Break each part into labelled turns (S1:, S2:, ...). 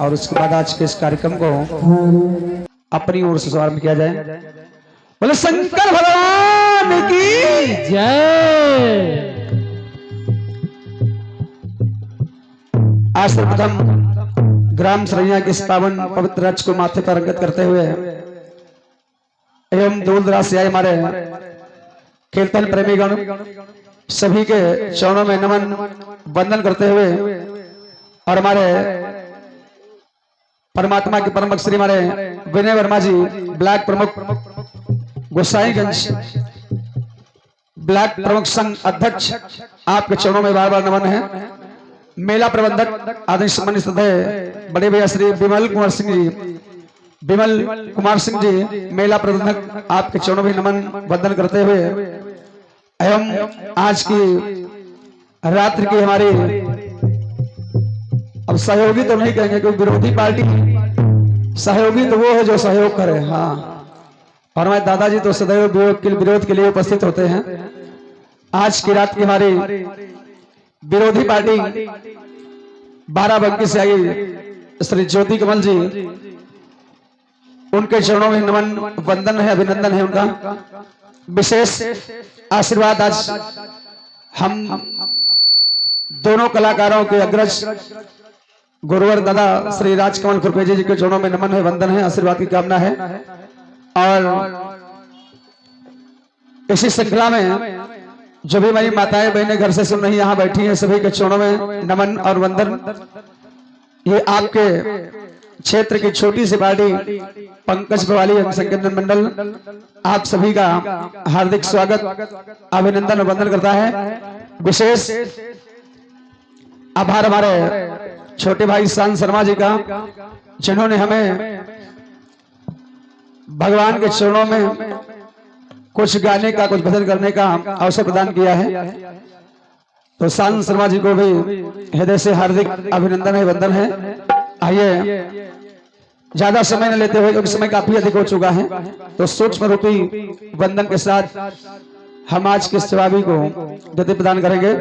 S1: और उसके बाद आज के इस कार्यक्रम को अपनी ओर से शुभारंभ किया जाए। बोले शंकर भगवान की
S2: जय।
S1: आज सर्वप्रथम ग्राम सरैया के इस पावन पवित्र रच को माथे पर अंकित करते हुए एवं दूर दराज से आए हमारे कीर्तन प्रेमीगण सभी के चरणों में नमन वंदन करते हुए और हमारे परमात्मा के परम भक्त श्री हमारे विनय वर्मा जी ब्लैक प्रमुख गोसाईगंज ब्लैक प्रमुख संघ अध्यक्ष आपके चरणों में बार बार नमन है। मेला प्रबंधक आदरणीय सम्मानित सदस्य बड़े भैया श्री विमल कुमार सिंह जी मेला प्रबंधक आपके चरणों में नमन वंदन करते हुए एवं आज की रात्रि की हमारी अब सहयोगी तो नहीं कहेंगे क्योंकि विरोधी पार्टी सहयोगी तो वो है जो सहयोग करे। हाँ, और हमारे दादाजी तो सदैव विरोध के लिए उपस्थित होते हैं। आज की रात की हमारी विरोधी पार्टी बाराबंकी से आई श्री ज्योति कमल जी, उनके चरणों में नमन वंदन है, अभिनंदन है उनका। विशेष आशीर्वाद आज हम दोनों कलाकारों के अग्रज गुरुवर दादा श्री राजकमल खुरपेजी जी के चरणों में नमन है, वंदन है, आशीर्वाद की कामना है। और इसी श्रृंखला में जो भी मेरी माताएं बहनें घर से सुन रही यहाँ बैठी हैं, सभी के चरणों में नमन और वंदन। ये आपके क्षेत्र की छोटी सी पार्टी पंकज प्रवाली संकीर्तन मंडल आप सभी का हार्दिक स्वागत अभिनंदन और वंदन करता है। विशेष आभार हमारे छोटे भाई शांत शर्मा जी का, जिन्होंने हमें भगवान के चरणों में कुछ गाने का कुछ भजन करने का अवसर प्रदान किया है। तो शांत शर्मा जी को भी हृदय से हार्दिक अभिनंदन है, वंदन है। आइए ज्यादा समय न लेते हुए क्योंकि समय काफी अधिक हो चुका है, तो सूक्ष्म रूपी वंदन के साथ हम आज के सेवावी को गति प्रदान करेंगे।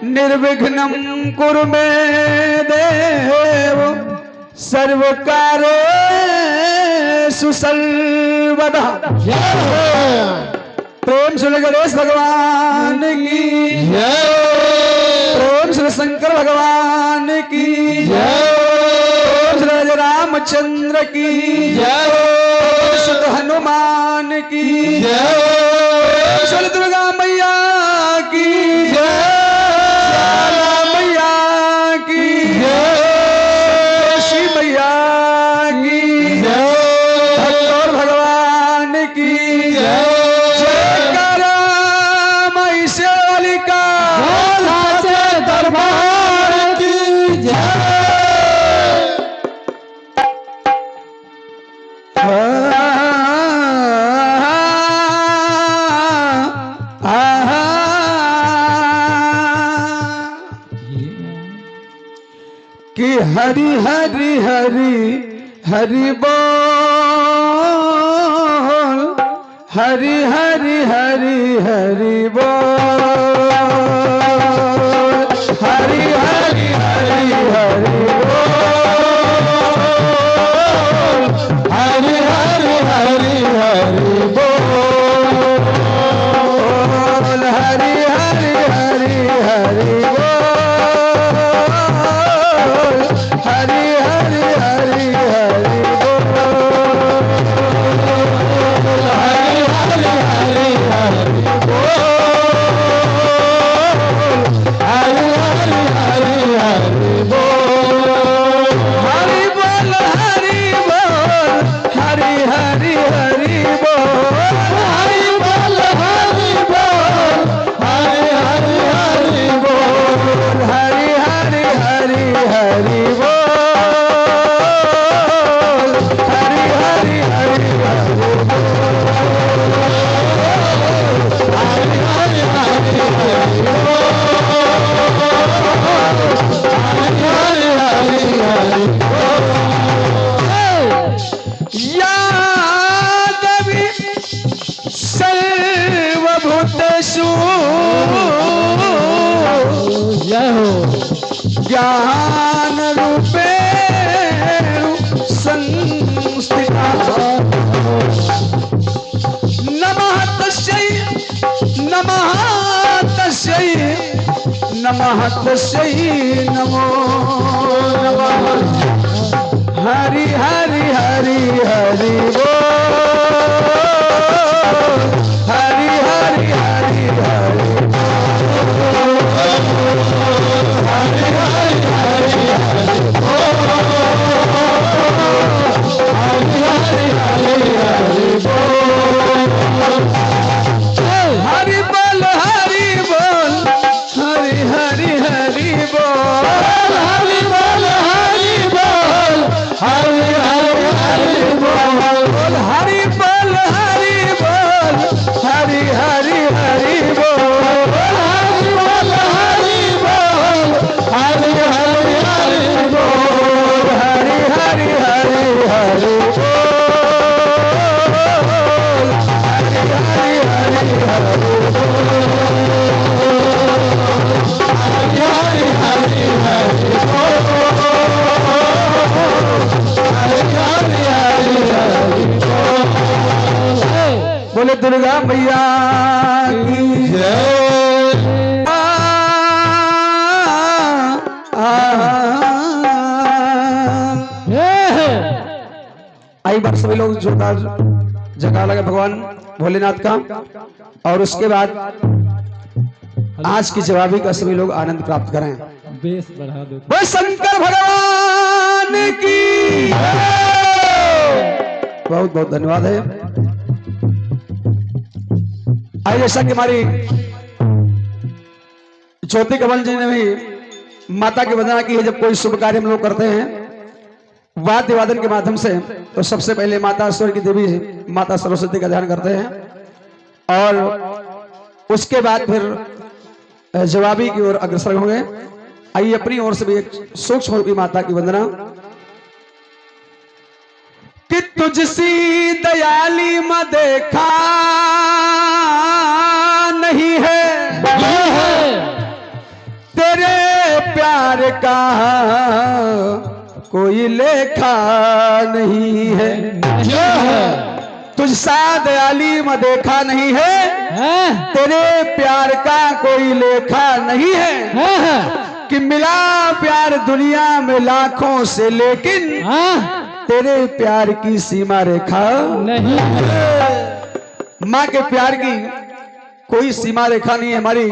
S1: निर्विघ्नं कुरु मे देव सर्वकारेषु सर्वदा। प्रेम श्री गणेश भगवान की जय, प्रेम श्री शंकर भगवान की जय, श्री रामचंद्र की जय, शुद्ध हनुमान की जय, श्री दुर्गा मैया की जय, मैया की जय, श्री मैया की जय, और भगवान हरि हरि हरि हरि बोल, हरि हरि हरि हरि बोल, हरि हरि हरि हरि बोल, हरि हरि हरि हरि बोल, हरि हरि हरि हरि बोल, हरि हरि हरि हरि बोल, हरि हरि हरि हरि बोल, हरि हरि हरि हरि बोल, हरि बोल, हरि बोल, हरि हरि हरि बोल, हरि बोल, हरि बोल, हरि हरि हरि बोल, हरि हरि हरि हरि बोल, हरि हरि हरि हरि बोल, हरि हरि हरि हरि बोल, हरि हरि हरि यादवि सर्वभूतेषु ज्ञान रूपेण संस्थिता नमः तस्यै नमः तस्यै नमः तस्यै नमो नमः हरि हरि हरि हरि बोल, हरि हरि हरि हरि बोल, हरि हरि हरि हरि बोल, हरि हरि हरि हरि बोल, हरि बोल, हरि बोल, हरि हरि हरि बोल, हरि बोल, हरि बोल, हरि हरि हरि बोल, हरि बोल, हरि बोल, हरि हरि हरि बोल, हरि बोल, हरि बोल, हरि हरि हरि बोल, हरि हरि हरि हरि बोल, हरि हरि हरि हरि बोल, हरि हरि हरि बोल, बोले दुर्गा मैया की जय। आई बार सभी लोग जोरदार जगा लगे भगवान भोलेनाथ का। और उसके बाद आज की जवाबी का सभी लोग आनंद प्राप्त करें।
S2: बेस बढ़ा दो।
S1: बोल शंकर भगवान की बहुत बहुत धन्यवाद है। आई जैसा कि हमारी ज्योति कमल जी ने भी माता की वंदना की है। जब कोई शुभ कार्य हम लोग करते हैं वाद्य वादन के माध्यम से, तो सबसे पहले माता ईश्वर की देवी माता सरस्वती का ध्यान करते हैं और उसके बाद फिर जवाबी की ओर अग्रसर होंगे। आइए अपनी ओर से भी एक सूक्ष्म रूपी माता की वंदना। कि तुझसी दयाली में देखा नहीं है, तेरे प्यार का कोई लेखा नहीं है। तुझसा दयाली में देखा नहीं है, तेरे प्यार का कोई लेखा नहीं है। कि मिला प्यार दुनिया में लाखों से, लेकिन तेरे प्यार की सीमा रेखा नहीं है। माँ के प्यार की कोई सीमा रेखा नहीं है। हमारी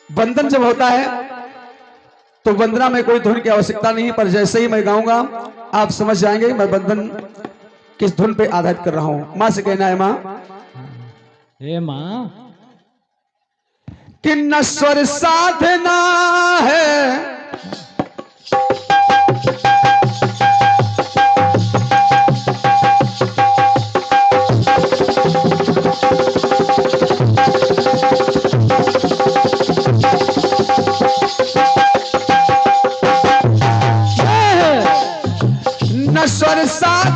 S1: वंदन जब होता है तो वंदना में कोई धुन की आवश्यकता नहीं, पर जैसे ही मैं गाऊंगा आप समझ जाएंगे मैं वंदन किस धुन पे आधारित कर रहा हूं। माँ से कहना है माँ,
S2: हे माँ,
S1: कि नश्वर साधना है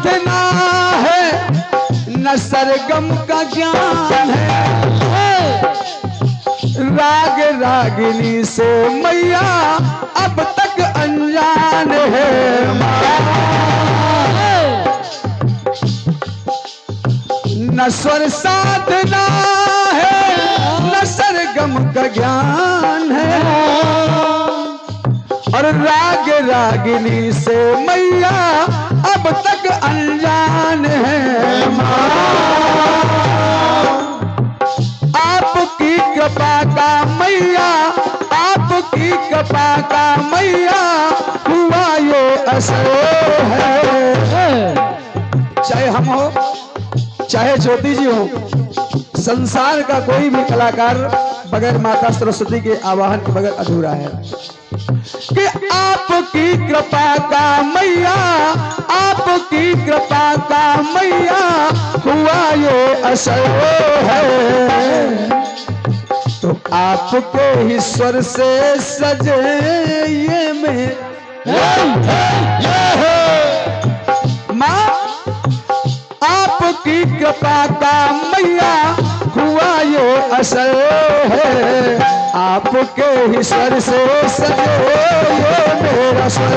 S1: साधना है न सरगम का ज्ञान है। राग रागिनी से मैया अब तक अनजान है। न स्वर साधना है न सरगम का ज्ञान है, और राग रागिनी से मैया अब तक अनजान है। आपकी कृपा का मैया, आपकी कृपा का मैया हुआ ये असर है। चाहे हम हो चाहे ज्योति जी हो, संसार का कोई भी कलाकार बगैर माता सरस्वती के आवाहन के बगैर अधूरा है। कि आपकी कृपा का मैया, आपकी कृपा का मैया हुआ ये असर है। तो आपके ही स्वर से सजे ये में माँ, आपकी कृपा का मैया हुआ ये असर है। आपके ही स्वर से सजे ये मेरा स्वर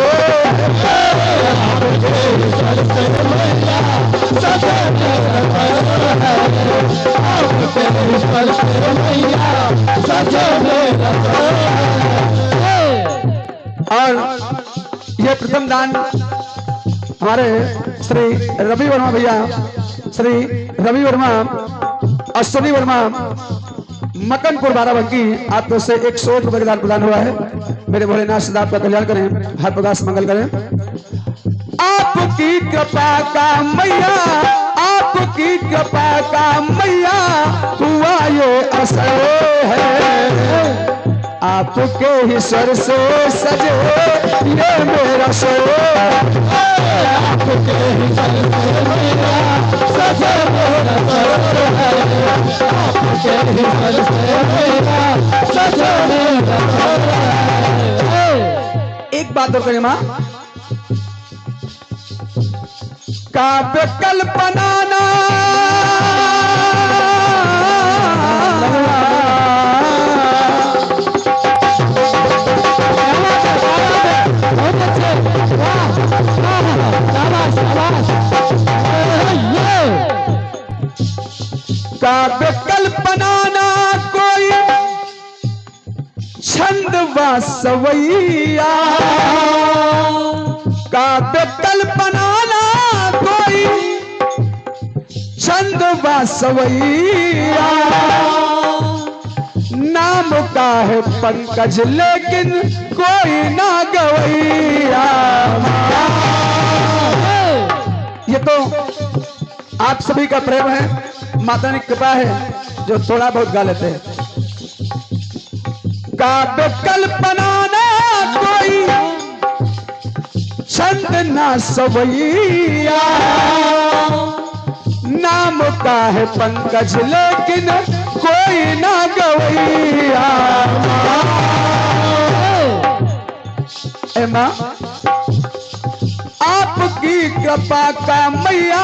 S1: है। आपके ही स्वर से मैया सजे मेरा स्वर है। आपके ही स्वर से मैया सजे मेरा स्वर है। और ये प्रथम दान हमारे श्री रवि वर्मा भैया, श्री रवि वर्मा, अश्विनी वर्मा, मकनपुर बाराबंकी, आपको से 100 रुपए का दान प्रदान हुआ है। मेरे भोलेनाथ सदा आपका कल्याण करें, हर प्रकार से मंगल करें। आपकी कृपा का मैया, आपकी कृपा का मैया हुआ ये असर है। आपके ही स्वर से सजे ये मेरा स्वर, आपके ही स्वर से मैया सजे मेरा स्वर है। आपके ही स्वर से मैया सजे मेरा स्वर है। एक बात और करें माँ, काव्य कल्पना ना काव्य कल्पना ना कोई छंद व सवैया, काव्य कल्पना ना कोई छंद व सवैया। नाम का है पंकज लेकिन कोई ना गवैया। ये तो आप सभी का प्रेम है, माता की कृपा है जो थोड़ा बहुत गा लेते हैं। काव्य कल्पना ना कोई छंद ना सवैया। नाम का है पंकज लेकिन कोई ना गवैया। ए माँ, आपकी कृपा का मैया,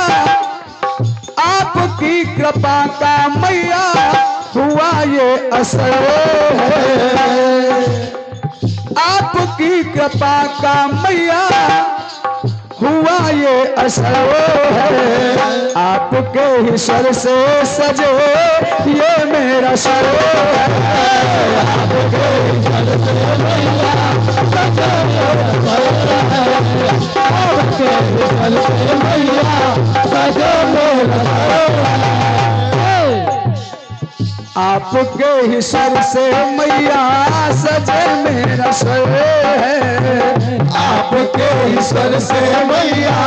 S1: आपकी कृपा का मैया हुआ ये असर है। आपकी कृपा का मैया हुआ ये असर है। आपके ही स्वर से सजे ये मेरा स्वर है। आपके ही स्वर से मैया सजे मेरा स्वर है। आपके ही स्वर से मैया सजे मेरा स्वर है। आपके ही स्वर से मैया सजे मेरा स्वर है। आपके ही स्वर से मैया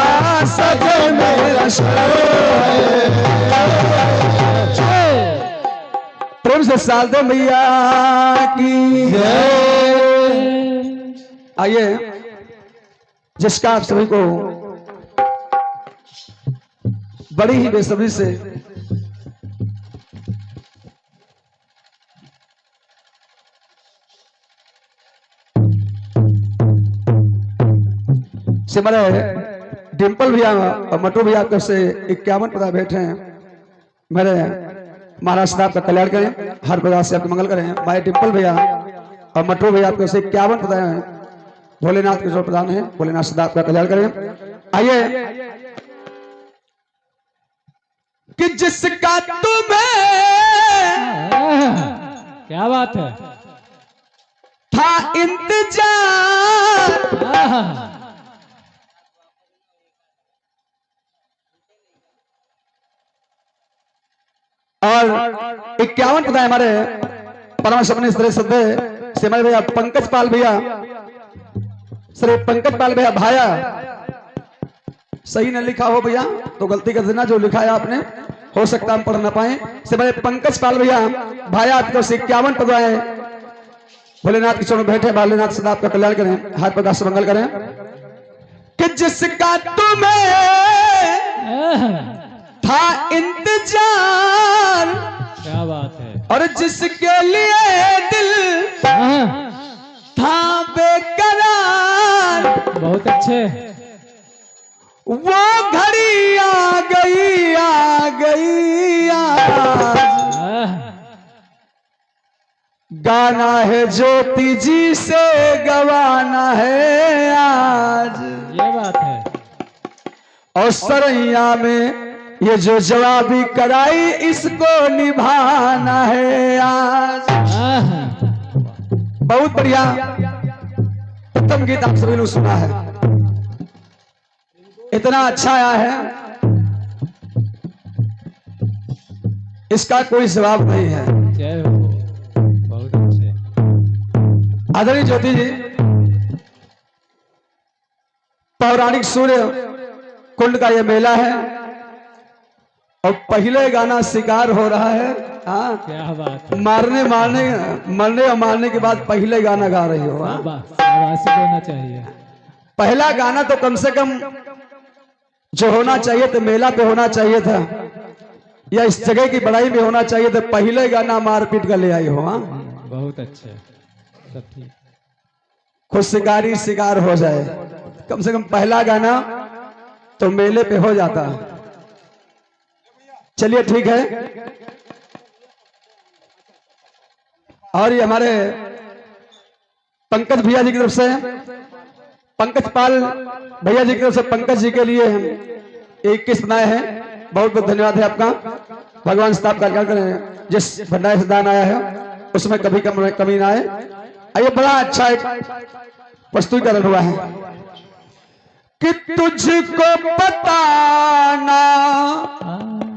S1: सजे मेरा स्वर है। प्रेम से साल दो मैया की जय। आइए, जिसका आप सभी को बड़ी ही बेसब्री से हमारे डिम्पल भैया और मटू भैया आपको से 51 पता बैठे हैं। मेरे महाराज साहब का कल्याण करें, हर प्रकार से आपका मंगल करें। भाई डिम्पल भैया और मटू भैया आपको से 51 पता है। भोलेनाथ के जो प्रधान है, भोलेनाथ साहब का कल्याण करें। आइए कि जिसका तुम्हें
S2: क्या बात है।
S1: था इंतजार, और 51 पता है हमारे परम सपने श्रद्धे से हमारे भैया पंकज पाल भैया, श्री पंकज पाल भैया भाया। सही न लिखा हो भैया तो गलती कर देना, जो लिखा है आपने हो सकता हम पढ़ ना पाए। से बड़े पंकज पाल भैया भाया आपको से 51 पदवाए। भोलेनाथ के चरणों में बैठे, भोलेनाथ सदा आपका कल्याण करें, हर प्रकार से मंगल करें। कि जिसका तुम्हें था इंतजार,
S2: क्या बात है।
S1: और जिसके लिए दिल था बेकरार,
S2: बहुत अच्छे।
S1: वो घड़ी आ गई, आ गई आज। गाना है ज्योति जी से, गवाना है आज।
S2: ये बात है।
S1: और सरैया में ये जो जवाबी कराई, इसको निभाना है आज। बहुत बढ़िया उत्तम गीत आप सभी लोग सुना है, इतना अच्छा आया है, इसका कोई जवाब नहीं है।
S2: जय हो, बहुत अच्छे।
S1: आदरणीय ज्योति जी, पौराणिक सूर्य कुंड का यह मेला है और पहले गाना शिकार हो रहा है। हाँ,
S2: क्या बात है।
S1: मरने और मारने के बाद पहले गाना गा रही हो।
S2: शाबाशी देना चाहिए।
S1: पहला गाना तो कम से कम जो होना चाहिए तो मेला पे होना चाहिए था, या इस जगह की बड़ाई में होना चाहिए था। पहले गाना मारपीट का ले आई हो। हाँ,
S2: बहुत अच्छे, सब ठीक।
S1: खुद शिकारी शिकार हो जाए, कम से कम पहला गाना तो मेले पे हो जाता। चलिए ठीक है। और ये हमारे पंकज भैया जी की तरफ से, पंकज पाल भैया जी की तरफ से पंकज जी के लिए हम 21 बनाए हैं। बहुत बहुत धन्यवाद है आपका। भगवान साहब का कल्याण करें। जिस भंडारे से दान आया है उसमें कभी कमी ना आए। ये बड़ा अच्छा एक प्रस्तुतिकरण हुआ है कि तुझको बताना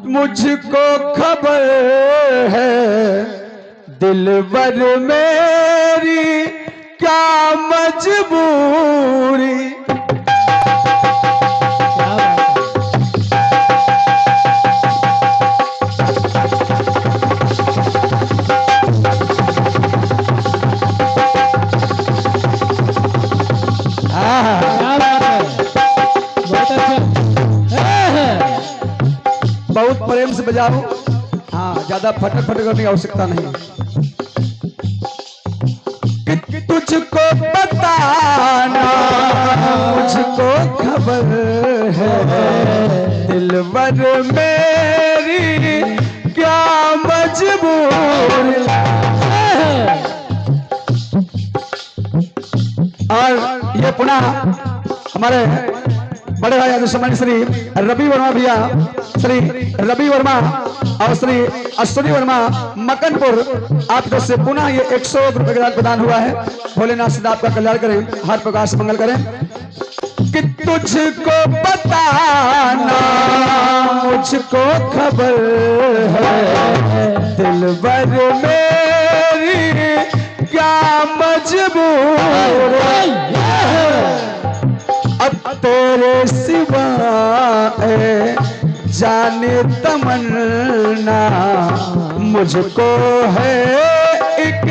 S1: मुझको खबर है, दिलबर मेरी क्या मजबूरी। बहुत प्रेम से बजाओ। हाँ, ज्यादा फटक फटक करने की आवश्यकता नहीं। कि तुझको बताना मुझको खबर है, दिलबर मेरी क्या मजबूरी। और ये पुनः हमारे बड़े भाई आदि सम्मानित श्री रवि वर्मा भैया, श्री रवि वर्मा और श्री अश्विनी वर्मा मकनपुर, आपको से पुनः ये 100 रुपए का प्रदान हुआ है। भोलेनाथ सदा आपका कल्याण करें, हर प्रकार से मंगल करें। कि तुझको बताना मुझको खबर है, दिलबर मेरी क्या मजबूर है। अब तेरे सिवा जाने तमन्ना मुझको है एक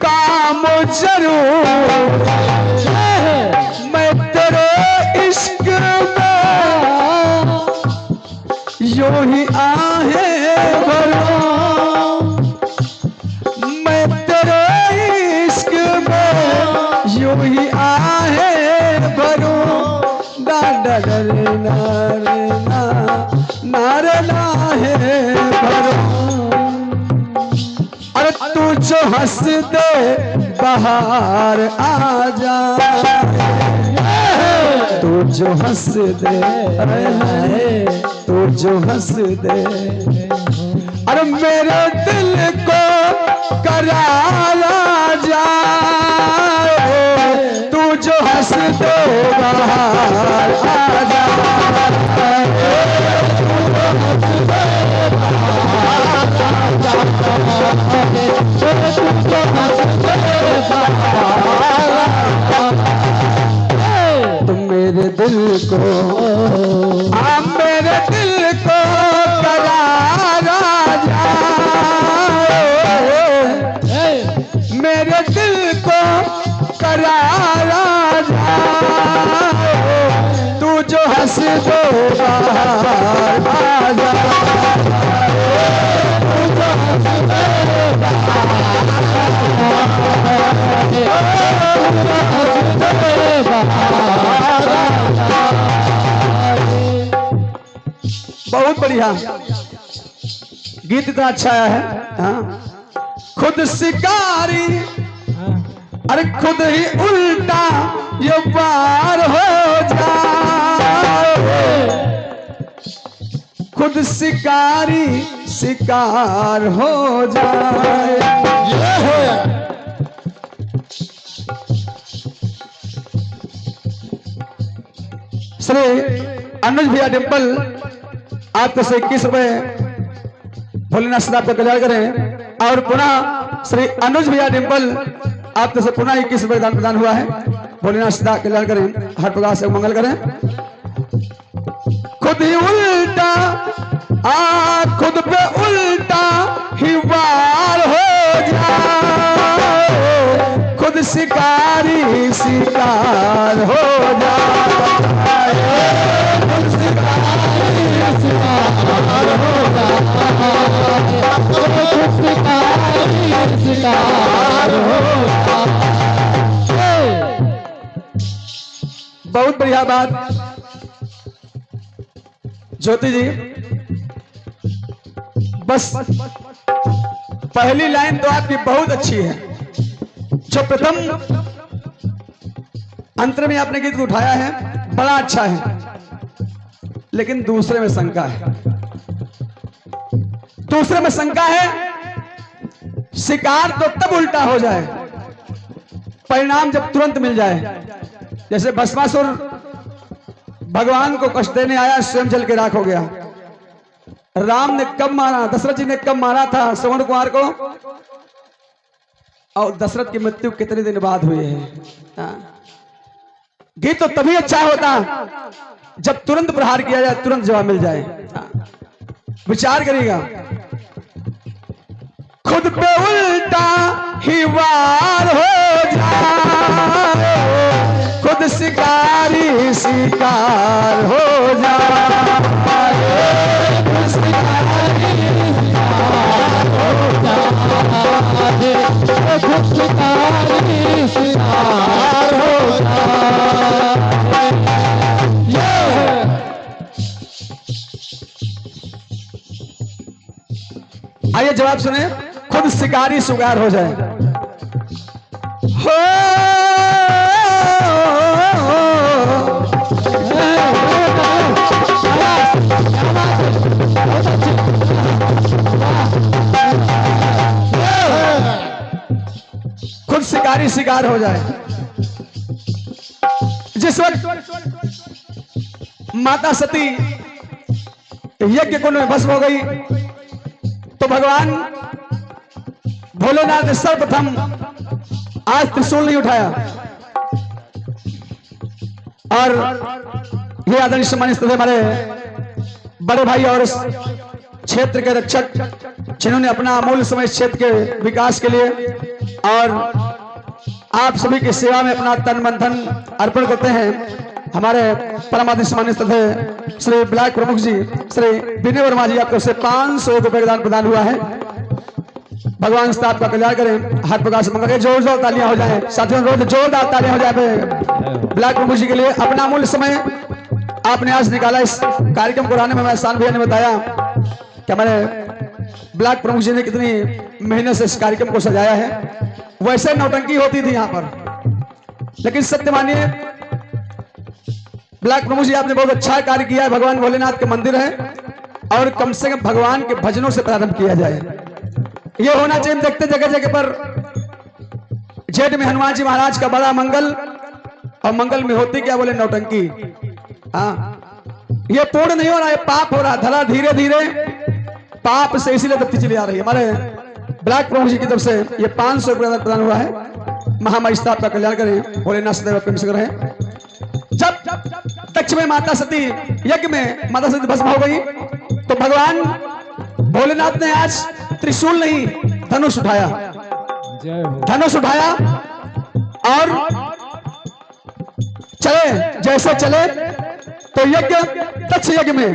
S1: काम जरूर। मैं तेरे इश्क में यूं ही आहे भरूं, मैं तेरे इश्क में यूं ही आहे भरूं। नारे लाहे भरो। अरे तू जो हंस दे बाहर आ जाए, तू जो हंस दे, तू जो हंस दे, अरे मेरे दिल को करार आ जाए, तू जो हंस दे बाहर आ जाए। तुम मेरे दिल को, आप मेरे दिल को करार आ जाए, मेरे दिल को करार आ जाए, तू जो हंस दो बाहर आ जाए। बहुत बढ़िया गीत इतना अच्छा आया है। हाँ। खुद शिकारी, अरे खुद ही उल्टा ये पार हो जाए, खुद शिकारी शिकार हो जाए। श्री अनुज भैया डिम्पल आपको से 21 रुपए भोलेनाथ सदा आपका कल्याण करें। और पुनः श्री अनुज भैया डिम्पल आपको से पुनः 21 रुपए दान प्रदान हुआ है। भोलेनाथ सदा कल्याण करें, हर प्रकार से मंगल करें। खुद ही उल्टा खुद पे उल्टा ही वार हो जाए, खुद शिकारी शिकार हो जाए, खुद शिकारी शिकार हो जाए, खुद शिकारी शिकार हो जाए। बहुत बढ़िया बात ज्योति जी। बस पहली लाइन तो आपकी बहुत अच्छी है, जो प्रथम अंतर में आपने गीत को उठाया है बड़ा अच्छा है, लेकिन दूसरे में शंका है। दूसरे में शंका है, शिकार तो तब उल्टा हो जाए परिणाम जब तुरंत मिल जाए। जैसे भस्मासुर भगवान को कष्ट देने आया, स्वयं जल के राख हो गया। राम ने कब मारा, दशरथ जी ने कब मारा था श्रवण कुमार को, और दशरथ की मृत्यु कितने दिन बाद हुई है। गीत तो तभी अच्छा होता जब तुरंत प्रहार किया जाए, तुरंत जवाब मिल जाए। विचार करिएगा, खुद पे उल्टा ही वार हो जाए, खुद शिकारी शिकार हो जाए, खुद शिकारी शिकार हो जाए, खुद शिकारी शिकार हो जाए। आइए जवाब सुने, खुद शिकारी शिकार हो जाए। हो खुद शिकारी शिकार हो जाए। जिस वक्त माता सती यज्ञ कुंड में भस्म हो गई, तो भगवान भोलेनाथ ने सर्वप्रथम आज त्रिशूल नहीं उठाया, और ये आदरणीय सम्मानित हमारे बड़े भाई और इस क्षेत्र के रक्षक, जिन्होंने अपना अमूल्य समय इस क्षेत्र के विकास के लिए और आप सभी की सेवा में अपना तन मन धन अर्पण करते हैं। हमारे परमादि सम्मानित श्री ब्लैक प्रमुख जी श्री विनय वर्मा जी, आपको से 500 रुपए का दान प्रदान हुआ है। भगवान से आपका कल्याण करें, हर प्रकार से मंगल। जोर जोर तालियां हो जाए साथियों, रोज जोरदार तालियां हो जाए ब्लैक प्रमुख जी के लिए। अपना अमूल्य समय आपने आज निकाला इस कार्यक्रम को लाने में। एहसान भैया ने बताया कि हमारे ब्लॉक प्रमुख जी ने कितनी मेहनत से इस कार्यक्रम को सजाया है। वैसे नौटंकी होती थी यहाँ पर, लेकिन सत्य मानिए ब्लॉक प्रमुख जी आपने बहुत अच्छा कार्य किया है। भगवान भोलेनाथ के मंदिर है और कम से कम भगवान के भजनों से प्रारंभ किया जाए, ये होना चाहिए। देखते जगह जगह पर जेठ में हनुमान जी महाराज का बड़ा मंगल, और मंगल में होती क्या बोले नौटंकी। हाँ, ये पूर्ण नहीं हो रहा है, पाप हो रहा। धरा धीरे धीरे पाप से इसीलिए दबती चली आ रही है। हमारे ब्लॉक प्रमुख जी की तरफ से ये 500 रुपये प्रदान हुआ है। महामहिषा आपका कल्याण करें, भोलेनाथ सदैव आपके मित्र रहे। जब दक्ष में माता सती यज्ञ में माता सती भस्म हो गई तो भगवान भोलेनाथ ने आज त्रिशूल नहीं धनुष उठाया, धनुष उठाया और चले। जैसे चले तो यज्ञ दक्ष यज्ञ में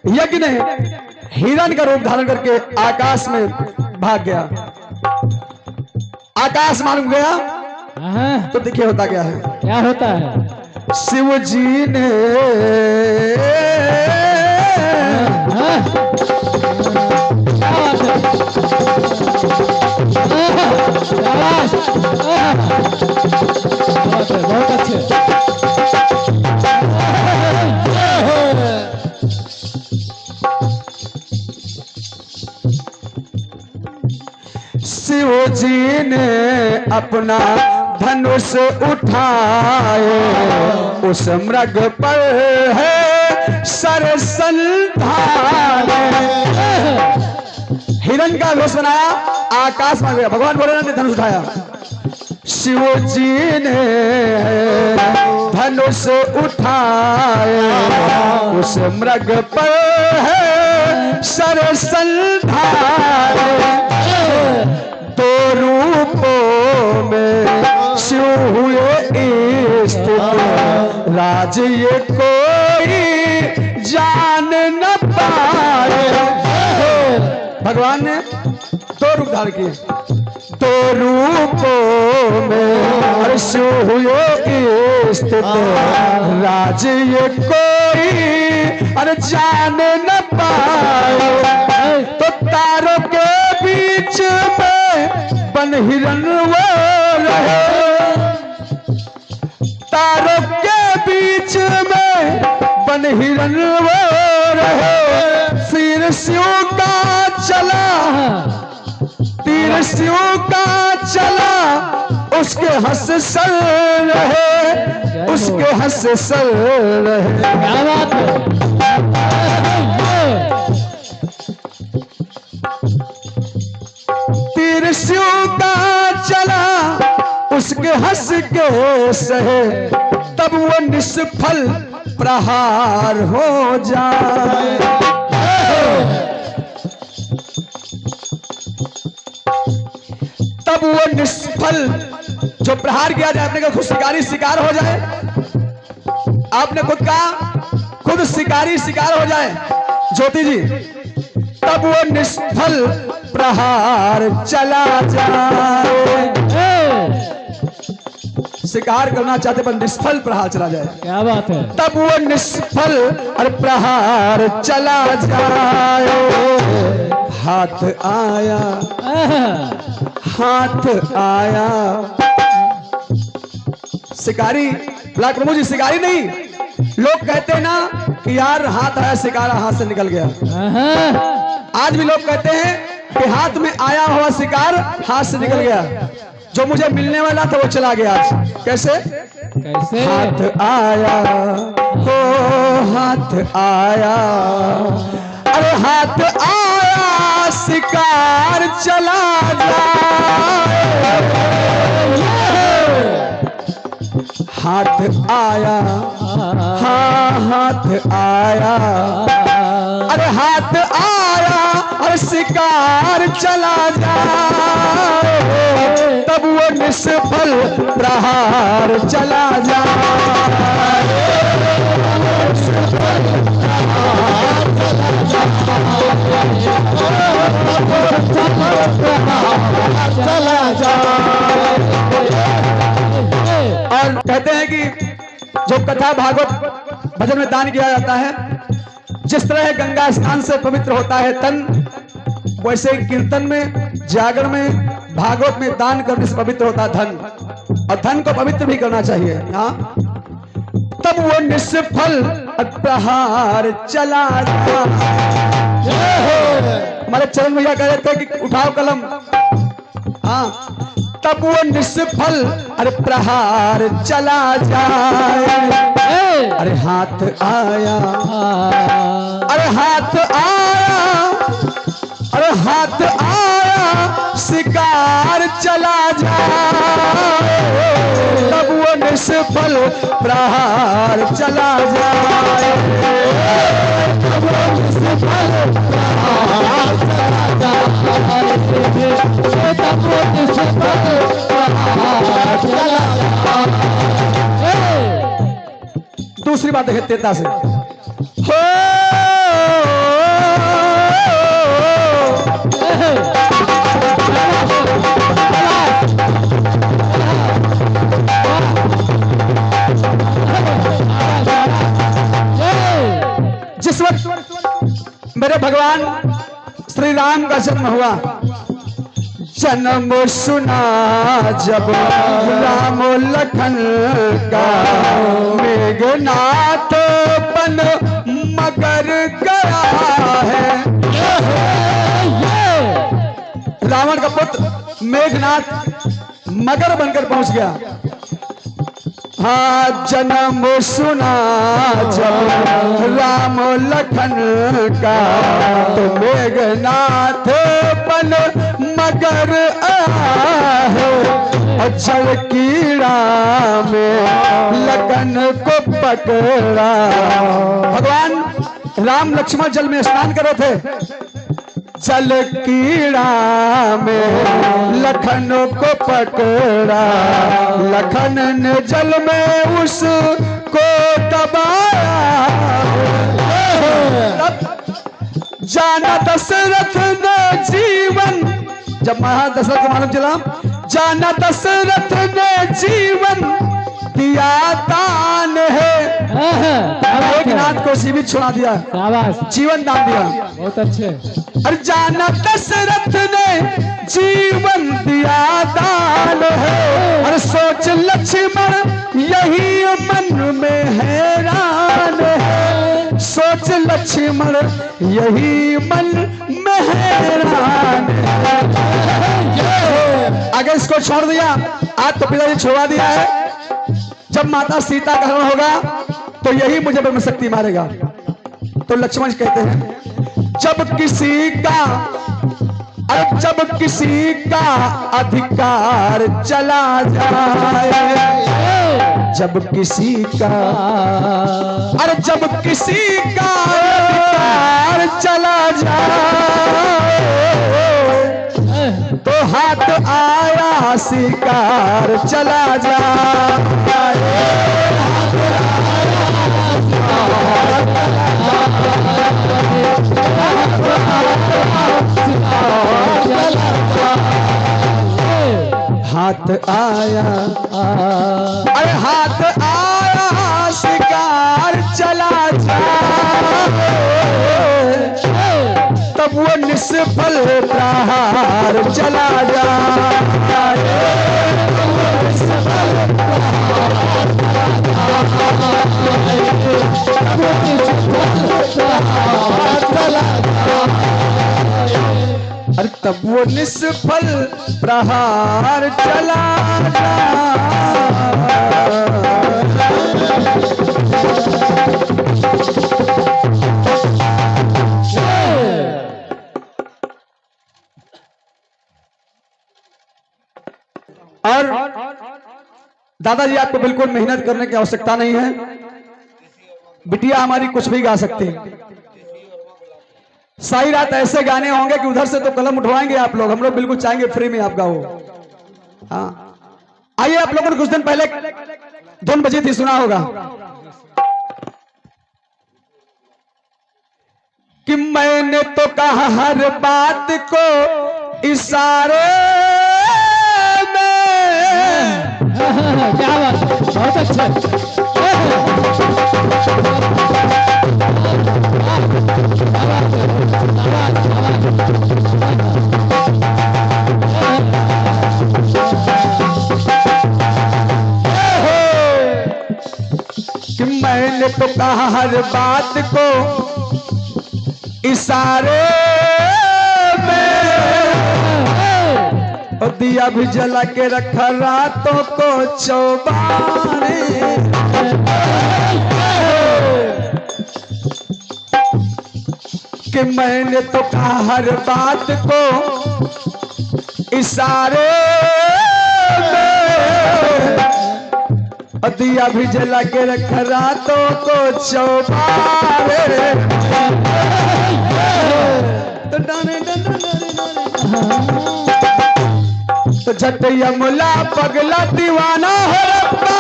S1: यज्ञ ने हिरण का रूप धारण करके आकाश में भाग गया। आकाश मालूम गया तो देखिए होता क्या है।
S2: क्या होता है?
S1: शिव जी ने
S2: बहुत अच्छे।
S1: शिव जी ने अपना धनुष उठाए, उस मृग पर है सरसंधान। हिरण का वेश बनाया, आकाश में गया। भगवान भोलेनाथ ने धनुष उठाया। शिव जी ने धनुष उठाए, उस मृग पर है सरसंधान। दो रूपों में शिव हुए स्थित, राज ये कोई जान न पाए। भगवान ने दो रूप धारण किए, दो रूपों में शिव हुए स्थित, राज ये कोई अरे जान न पाए। तो तारों के बीच में बन हिरण वो रहे, तारों के बीच में बन हिरण वो रहे। फिर शिव का चला, तीर शिव का चला, उसके हंस सर रहे, उसके हंस सर रहे।
S2: क्या बात है?
S1: तीर शिव का चला, उसके हंस के सहे, तब वो निष्फल प्रहार हो जाए। तब वो निष्फल जो प्रहार किया जाए, आपने कहा खुद शिकारी शिकार हो जाए। आपने खुद कहा खुद शिकारी शिकार हो जाए ज्योति जी, तब वो निष्फल प्रहार चला जाए। शिकार करना चाहते पर निष्फल प्रहार चला जाए।
S2: क्या बात है?
S1: तब वो निष्फल और प्रहार चला जाए। हाथ आया, हाथ आया। शिकारी ब्लॉक प्रमुख जी शिकारी नहीं, लोग कहते हैं ना कि यार हाथ आया शिकारा हाथ से निकल गया। आज भी लोग कहते हैं कि हाथ में आया हुआ शिकार हाथ से निकल गया, जो मुझे मिलने वाला था वो चला गया। आज कैसे?
S2: कैसे?
S1: हाथ आया हो, हाथ आया, अरे हाथ आया शिकार चला जाए। हाथ आया, हाँ हाथ आया, अरे हाथ आया और शिकार चला जाए। तब वो निष्फल प्रहार चला जाए। चला जाए। और कहते हैं कि जो कथा भागवत भजन में दान किया जाता है। जिस तरह गंगा स्नान से पवित्र होता है तन, वैसे कीर्तन में, जागरण में, भागवत में दान करने से पवित्र होता है धन, और धन को पवित्र भी करना चाहिए। हाँ, तब वो निष्फल प्रहार चला जा। हमारे चरण भैया कह रहे थे कि उठाओ कलम। हाँ, तब वो निष्फल प्रहार चला जाए। अरे हाथ आया, अरे हाथ आया, अरे हाथ आया, शिकार चला जाए। तब वो निष्फल प्रहार चला जाए। तब वो निष्फल प्रहार चला जाए। तब वो निष्फल प्रहार चला जाए। दूसरी बात है तेता से, हो जिस वक्त मेरे भगवान श्री राम का जन्म हुआ, जन्म सुना जब राम लखन का, मेघनाथ बन मगर गया है। रावण का पुत्र मेघनाथ मगर बनकर पहुंच गया। हाँ, जन्म सुना जब राम लखन का, तो मेघनाथ बन मगर आया है। जल कीड़ा में लखन को पकड़ा। भगवान राम लक्ष्मण जल में स्नान कर रहे थे, जल कीड़ा में लखन को पकड़ा। लखन ने जल में उसको दबाया। जाना दशरथ ने जीवन, जब महादशरथ को मालूम चला, जाना दशरथ ने जीवन दिया दान है। मेघनाथ को जीवित छुड़ा दिया, जीवन दान दिया।
S2: बहुत अच्छे।
S1: और जाना दशरथ ने जीवन दिया दान है। और सोच लक्ष्मण यही मन में हैरान है। सोच लक्ष्मण यही मन में हैरान है। आगे इसको छोड़ दिया, आज तो पिताजी छुड़ा दिया है। जब माता सीता का हरण होगा तो यही मुझे ब्रह्म शक्ति मारेगा। तो लक्ष्मण कहते हैं, जब किसी का, अरे जब किसी का अधिकार चला जाए, जब किसी का, अरे जब किसी का अधिकार चला जाए, तो हाथ आया शिकार चला जाए। हाथ आया, अरे हाथ आया शिकार चला जाए। तब वो निष्फल प्रहार चला जाए। अरे तब वो निष्फल प्रहार चला और दादाजी आपको बिल्कुल मेहनत करने की आवश्यकता नहीं है। बिटिया हमारी कुछ भी गा सकती है। सारी रात ऐसे गाने होंगे कि उधर से तो कलम उठवाएंगे आप लोग, हम लोग बिल्कुल चाहेंगे फ्री में आप गाओ। हाँ, आइए, आप लोगों ने कुछ दिन पहले धुन बजी थी, सुना होगा कि मैंने तो कहा हर बात को इशारे में।
S2: क्या बात, बहुत अच्छा।
S1: कि मैंने तो कहा हर बात को इशारे और दिया भी जला के रखा रातों को चौबारे। कि मैंने तो कहा हर बात को इशारे और दिया भी जला के रखा रातों को चौबारे। तो डाने तो झटैया मुला पगला दीवाना हो रब्बा,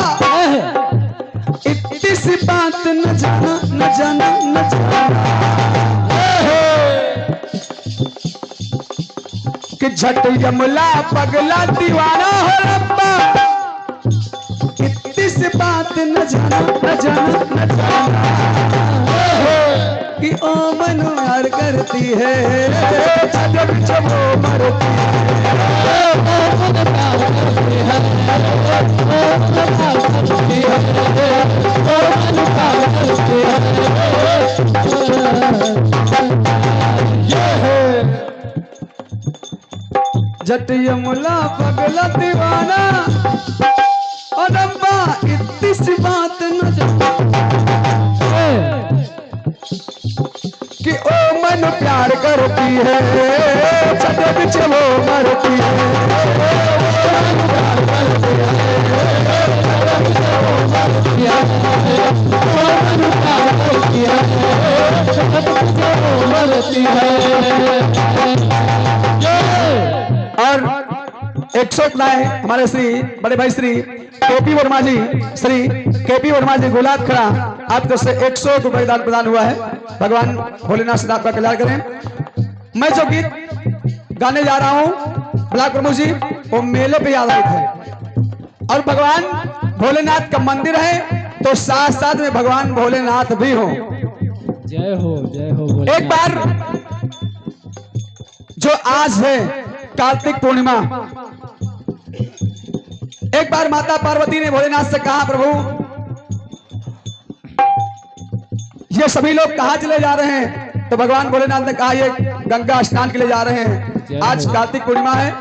S1: इतनी सी बात न जाना न जाना न जाना। कि झटैया मुला पगला दीवाना हो रब्बा, इतनी सी बात न जाना न जाना न जाना। कि ओ मनु यार करती है जब जब वो मरती है। जटिया मुला पगला दीवाना और अब्बा इतनी सी बात न जाना। कि ओ मन प्यार करती है जब जब वो मरती है। और 101 लाए हमारे श्री बड़े भाई श्री केपी वर्मा जी, श्री केपी वर्मा जी गुलाब खड़ा आपको से 100 रुपए दान प्रदान हुआ है। भगवान भोलेनाथ से आपका कल्याण करें। मैं जो गीत गाने जा रहा हूँ ब्लाक प्रमुख जी वो मेले पे याद आए थे। और भगवान भोलेनाथ का मंदिर है तो साथ साथ में भगवान भोलेनाथ भी हो।
S2: जय हो भोलेनाथ।
S1: एक बार जो आज है कार्तिक पूर्णिमा, एक बार माता पार्वती ने भोलेनाथ से कहा प्रभु ये सभी लोग कहाँ चले जा रहे हैं? तो भगवान भोलेनाथ ने कहा ये गंगा स्नान के लिए जा रहे हैं। आज कार्तिक पूर्णिमा है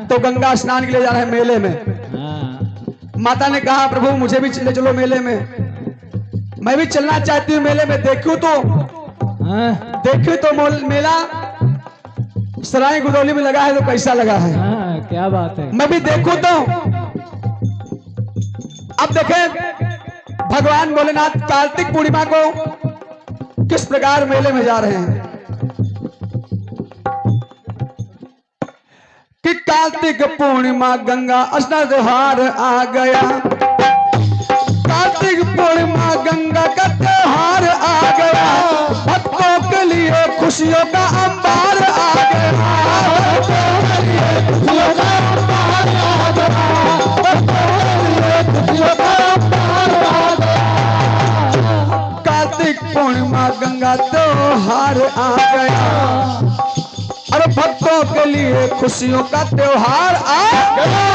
S1: तो गंगा स्नान के लिए जा रहे हैं मेले में। माता ने कहा प्रभु मुझे भी ले चलो मेले में। मैं भी चलना चाहती हूँ मेले में। देखूं तो मेला सराय गुदौली में लगा है तो कैसा लगा है?
S2: क्या बात है।
S1: मैं भी देखूं तो। अब देखें भगवान भोलेनाथ कार्तिक पूर्णिमा को किस प्रकार मेले में जा रहे हैं। कि कार्तिक पूर्णिमा गंगा स्नान त्योहार आ गया। कार्तिक पूर्णिमा गंगा का त्योहार आ गया। भक्तों के लिए खुशियों का अंबार आ गया। कार्तिक पूर्णिमा गंगा त्योहार आ गया और भक्तों के लिए खुशियों का त्योहार आ गया।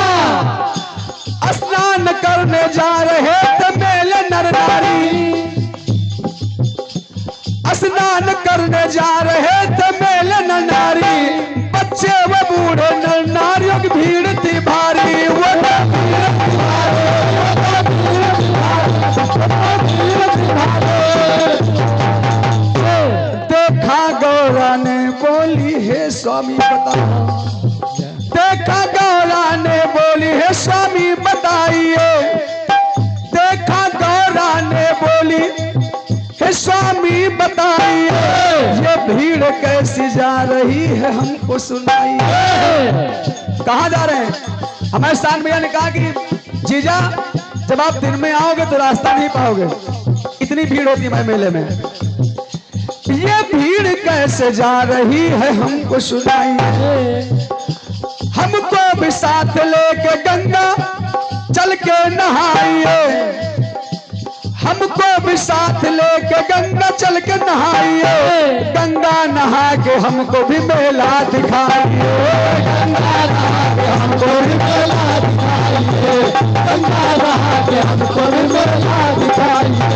S1: स्नान करने जा रहे थे मेले नर नारी। स्नान करने जा रहे थे मेले नर नारी। बच्चे व बूढ़े नर नारियों की भीड़ थी भारी। देखा गौरा ने बोली है स्वामी बताओ। देखा गौरा ने बोली है स्वामी बताइए। देखा गौरा ने बोली है स्वामी बताइए। ये भीड़ कैसी जा रही है हमको सुनाइए। कहाँ जा रहे हैं? हमारे स्थान भैया ने कहा कि जीजा जब आप दिन में आओगे तो रास्ता नहीं पाओगे, इतनी भीड़ होती है मेले में। ये भीड़ कैसे जा रही है हमको सुनाइए। हमको भी साथ लेके गंगा चल के नहाइए। हमको भी साथ लेके गंगा चल के नहाइए, गंगा नहा के हमको भी मेला दिखाइए, गंगा नहा के हमको भी मेला दिखाइए, गंगा नहा के हमको भी मेला दिखाइए,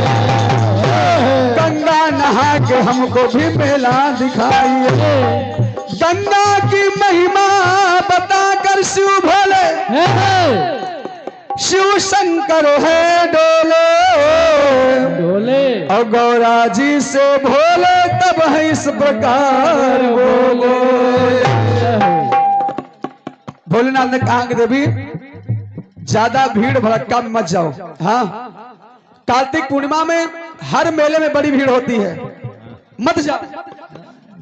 S1: गंगा नहा के हमको भी मेला दिखाइए। गंगा की महिमा बताकर शिव भोले, शिव शंकर है डोले,
S2: डोले
S1: और गौरा जी से भोले तब है इस प्रकार बोले। भोलेनाथ ने कहा कि देवी ज्यादा भीड़ भड़क्का में मत जाओ। हाँ, कार्तिक पूर्णिमा में हर मेले में बड़ी भीड़ होती है, मत जाओ,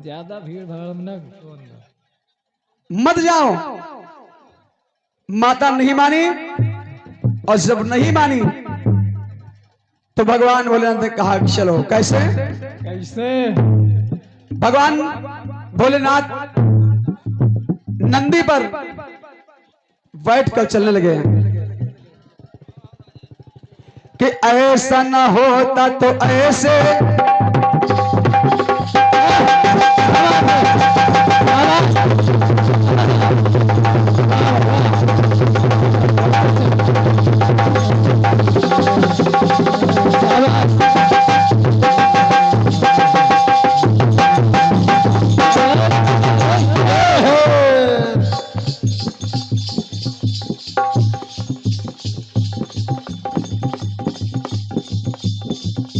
S2: ज्यादा भीड़ भाड़ में
S1: मत जाओ। माता नहीं मानी, और जब नहीं मानी तो भगवान भोलेनाथ ने कहा कि चलो। कैसे
S2: कैसे?
S1: भगवान भोलेनाथ नंदी पर बैठकर चलने लगे कि ऐसा न होता तो ऐसे,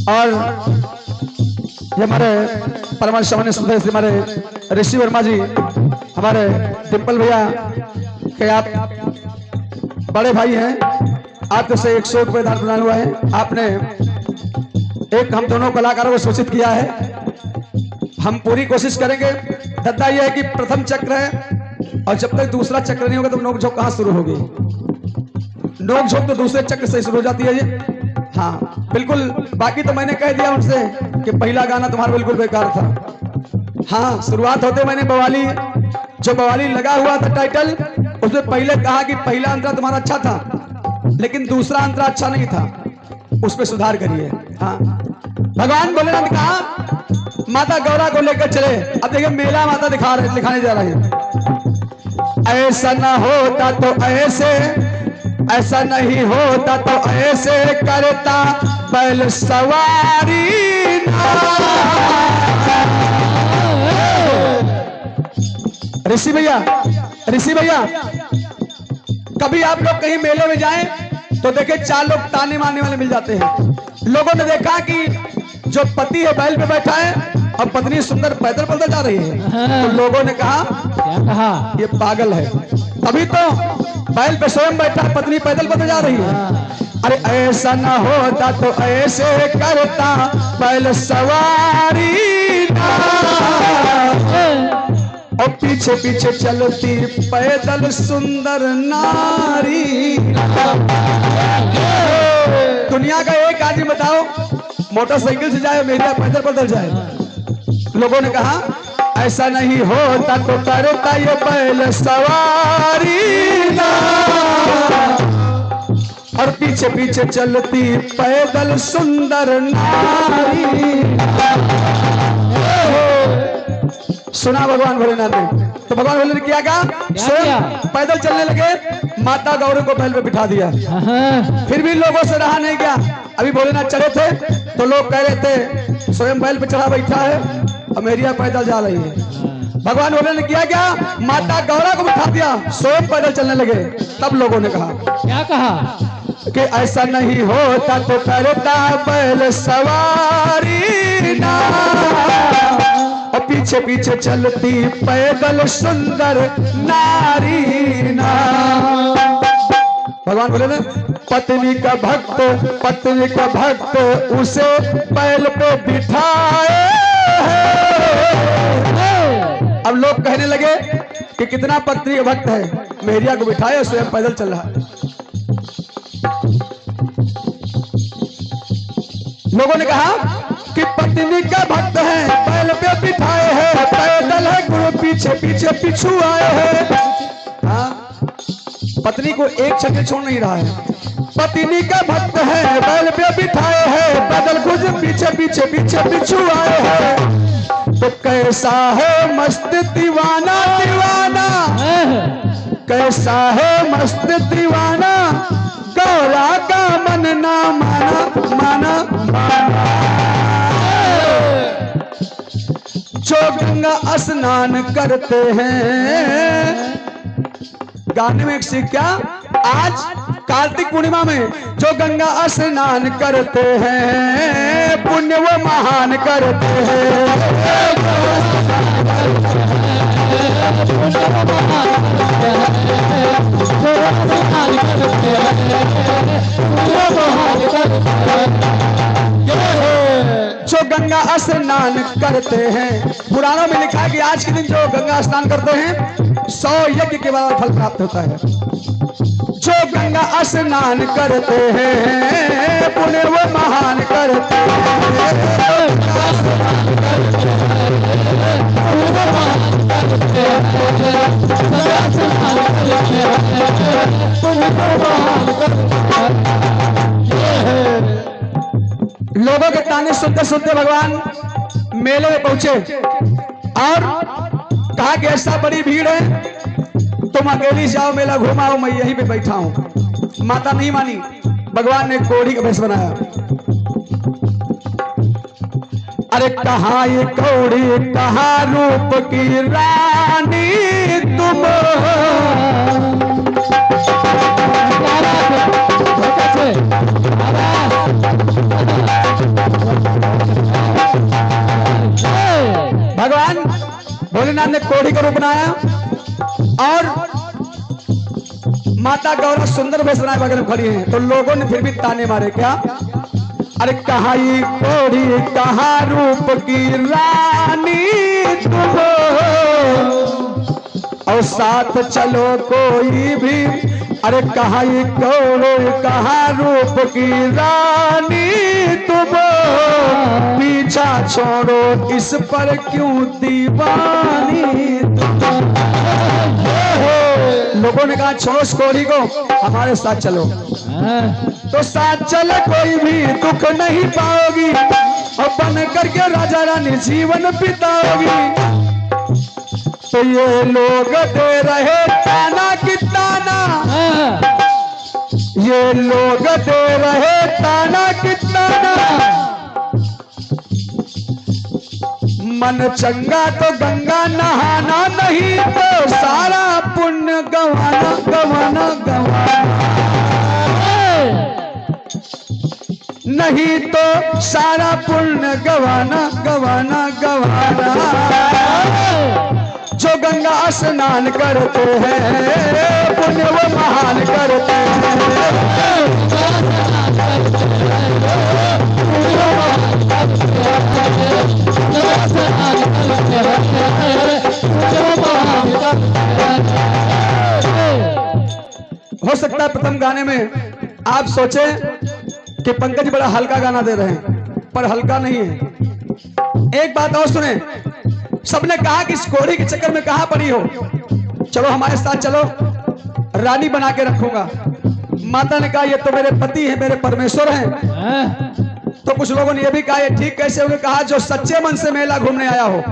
S1: और ये हमारे परमात्मा सामान्य सदस्य हमारे ऋषि वर्मा जी, हमारे डिम्पल भैया के आप बड़े भाई हैं, आपसे से 100 रुपये दान प्रदान हुआ है। आपने एक हम दोनों कलाकारों को सूचित किया है, हम पूरी कोशिश करेंगे। दद्दा यह है कि प्रथम चक्र है, और जब तक दूसरा चक्र नहीं होगा तो नोकझोंक कहाँ शुरू होगी? नोकझोंक तो दूसरे चक्र से शुरू हो जाती है ये। हाँ बिल्कुल, बाकी तो मैंने कह दिया उनसे कि पहला गाना तुम्हारा बिल्कुल बेकार था। हाँ, शुरुआत होते मैंने बवाली, जो बवाली लगा हुआ था टाइटल, उसमें पहले कहा कि पहला अंतरा तुम्हारा अच्छा था, लेकिन दूसरा अंतरा अच्छा नहीं था, उस पर सुधार करिए। हाँ, भगवान भोलेनाथ ने कहा माता गौरा को लेकर चले। अब देखिए मेला माता दिखाने जा रहे हैं। ऐसा ना होता तो ऐसे, ऐसा नहीं होता तो ऐसे करता बैल सवारी ऋषि भैया, ऋषि भैया, कभी आप लोग कहीं मेले में जाएं तो देखे 4 लोग ताने मारने वाले मिल जाते हैं। लोगों ने देखा कि जो पति है बैल पे बैठा है और पत्नी सुंदर पैदल पैदल जा रही है, तो लोगों ने कहा
S2: क्या कहा?
S1: ये पागल है। अभी तो बैल पे स्वयं बैठा, पत्नी पैदल पैदल जा रही है। अरे ऐसा ना होता तो ऐसे करता बैल सवारी, और पीछे पीछे चलती पैदल सुंदर नारी। दुनिया का एक आदमी बताओ मोटरसाइकिल से जाए, मेरा पैदल पैदल जाए। लोगों ने कहा ऐसा नहीं होता तो करता ये बैल सवारी, और पीछे पीछे चलती पैदल सुंदर नारी। सुना भगवान भोलेनाथ ने, तो भगवान भोलेनाथ ने क्या कहा? स्वयं पैदल चलने लगे, माता गौरी को बैल पे बिठा दिया। फिर भी लोगों से रहा नहीं गया। अभी भोलेनाथ चढ़े थे तो लोग कह रहे थे स्वयं बैल पे चढ़ा बैठा है और मेरिया पैदल जा रही है। भगवान भोलेनाथ ने किया क्या? माता गौरा को बिठा दिया, स्वयं पैदल चलने लगे। तब लोगों ने कहा,
S2: क्या कहा?
S1: कि ऐसा नहीं होता तो करता बैल सवारी ना, और पीछे पीछे चलती पैदल सुंदर नारी ना। भगवान बोले ना, पत्नी का भक्त उसे बैल पे बिठाए। अब लोग कहने लगे कि कितना पत्नी का भक्त है, मेरिया को बिठाए स्वयं पैदल चल रहा है। लोगों ने कहा कि पत्नी का भक्त है, बैल पे बिठाए हैं, पैदल है गुरु पीछे पीछे पिछू आए हैं। हाँ, पत्नी को एक क्षण छोड़ नहीं रहा है। पत्नी का भक्त है, बैल पे बिठाए है, बदल खुद पीछे पीछे पीछे पिछू आए है। तो कैसा है मस्त दीवाना दीवाना, कैसा है मस्त दीवाना, गौरा का मन ना माना माना माना। जो गंगा स्नान करते हैं, गाने में एक सीख क्या, आज कार्तिक पूर्णिमा में जो गंगा स्नान करते हैं, पुण्य वो महान करते हैं। जो गंगा स्नान करते हैं, पुराणों में लिखा है कि आज के दिन जो गंगा स्नान करते हैं 100 यज्ञ के बाद फल प्राप्त होता है। जो गंगा स्नान करते हैं, पुण्य वो महान करते हैं। लोगों के ताने सुनते सुनते भगवान मेले में पहुंचे और कहा कि ऐसा बड़ी भीड़ है, तुम अकेली जाओ, मेला घुमाओ, मैं यहीं पे बैठा हूं। माता नहीं मानी, भगवान ने कोढ़ी का भेष बनाया। अरे कहाँ ये कौड़ी, कहाँ रूप की रानी तुम, भगवान भोलेनाथ ने कोढ़ी का रूप बनाया और माता गौरा सुंदर वेश बनाए बगल में खड़ी हैं। तो लोगों ने फिर भी ताने मारे, क्या, अरे कहाँ ये कोढ़ी, कहाँ रूप की रानी तुम, और साथ चलो कोई भी। अरे कहाँ ये कोढ़ी, कहाँ रूप की रानी तुम, पीछा छोड़ो इस पर क्यों दीवानी तुम। लोगों ने कहा छोड़ो इस कोढ़ी को, हमारे साथ चलो। तो साथ चले कोई भी दुख नहीं पाओगी, और बन करके राजा रानी जीवन बिताओगी। तो ये लोग दे रहे ताना कि ताना, ये लोग दे रहे ताना कि ताना, मन चंगा तो गंगा नहाना, नहीं तो सारा पुण्य गंवाना गंवाना गंवाना, नहीं तो सारा पुण्य गंवाना गंवाना गंवाना। जो गंगा स्नान करते हैं, पुण्य वो महान करते हैं। हो सकता है प्रथम गाने में आप सोचे कि पंकज बड़ा हल्का गाना दे रहे हैं, पर हल्का नहीं है। एक बात और सुने, सबने कहा कि इस कोढ़ी के चक्कर में कहां पड़ी हो, चलो हमारे साथ चलो, रानी बना के रखूंगा। माता ने कहा ये तो मेरे पति हैं, मेरे परमेश्वर हैं। तो कुछ लोगों ने यह भी कहा ये ठीक कैसे होगा, कहा जो सच्चे मन से मेला घूमने आया हो।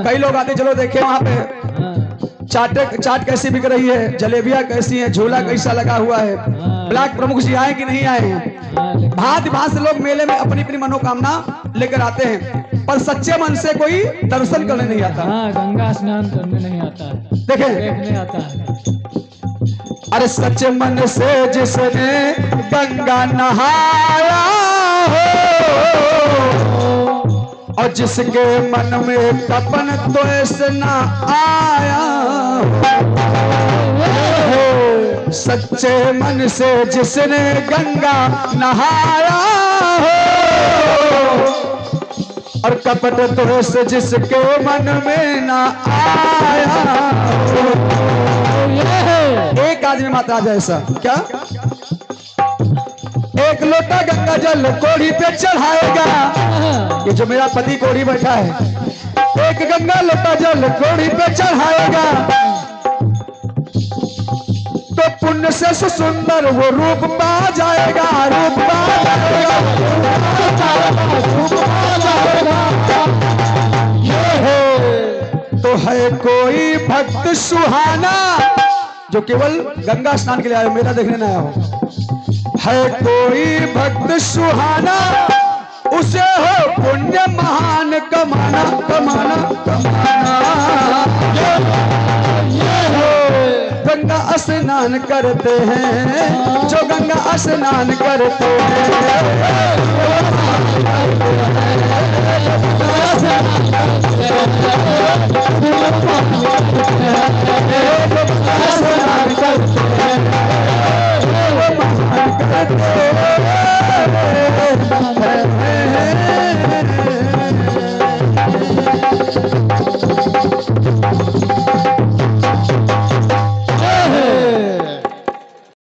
S1: कई लोग आते, चलो देखे वहां पे चाट कैसी बिक रही है, जलेबियां कैसी हैं, झूला कैसा लगा हुआ है, ब्लॉक प्रमुख जी आए कि नहीं आए हैं। भांति भांति से लोग मेले में अपनी अपनी मनोकामना लेकर आते हैं, पर सच्चे मन से कोई दर्शन करने नहीं आता।
S2: गंगा स्नान करने नहीं आता है,
S1: देखें
S2: देखने आता है।
S1: अरे सच्चे मन से जिसने गंगा नहाया हो, और जिसके मन में कपन द्वेष न आया हो, सच्चे मन से जिसने गंगा नहाया हो, और कपट द्वेष जिसके मन में न आया हो। एक आदमी मात्र आज ऐसा क्या, एक लोटा गंगा जल कोढ़ी पे चढ़ाएगा, ये जो मेरा पति कोढ़ी बैठा है, एक गंगा लोटा जल कोढ़ी पे चढ़ाएगा, तो तो पुण्य से सुंदर वो रूप पा जाएगा, रूप पा जाएगा, रूप पा जाएगा। ये है तो है कोई भक्त सुहाना जो केवल गंगा स्नान के लिए आया, मेला देखने ना आया हो। है कोई भक्त सुहाना उसे हो पुण्य महान कमाना, कमाना, कमाना। ये हो गंगा स्नान करते हैं जो गंगा स्नान करते हैं।